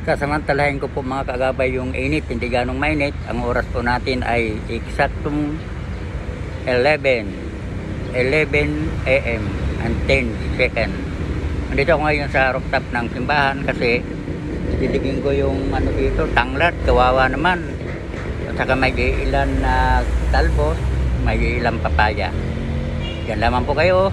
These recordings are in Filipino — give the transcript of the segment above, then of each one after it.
Sasamantalahin ko po mga kagabay yung init, hindi ganong mainit. Ang oras po natin ay eksaktong 11 AM and 10 seconds. Nandito ako ngayon sa rooftop ng simbahan kasi diligin ko yung dito, tanglad, kawawa naman. At saka may ilan na talbos, may ilang papaya. Yan lamang po kayo.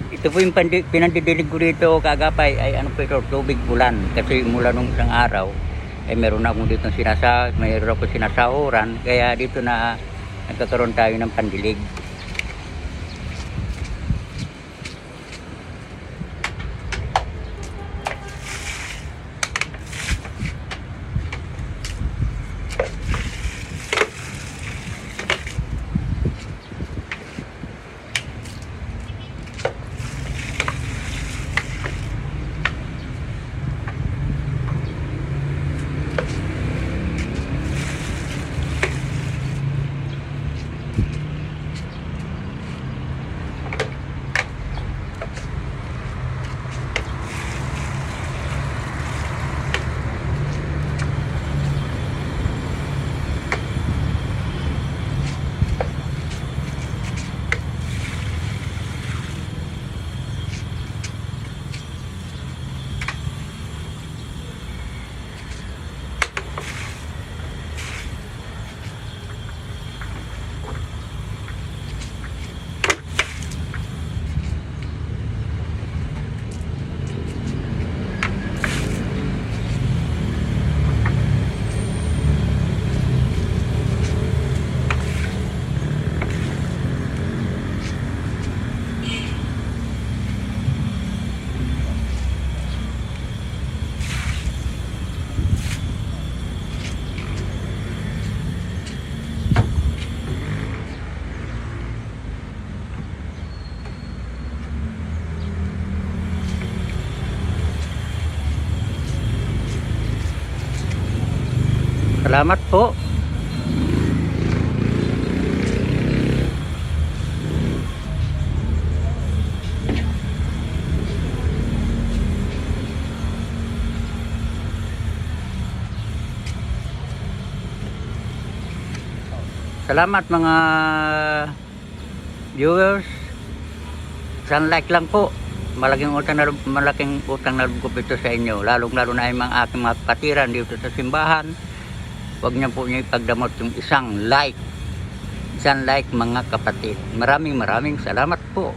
Ito po yung pinandidilig ko dito kagapay ay ano po ito, tubig bulan. Kasi mula nung isang araw ay meron akong dito mayroon ako sinasahuran. Kaya dito na nagkakaroon tayo ng pandilig. Salamat po. Salamat mga viewers. Isang like lang po. Malaking utang na loob ko ito sa inyo. Lalong-lalo na yung mga aking mga kapatiran dito sa simbahan. Huwag niyo po niyo ipagdamot yung isang like. Isang like mga kapatid. Maraming salamat po.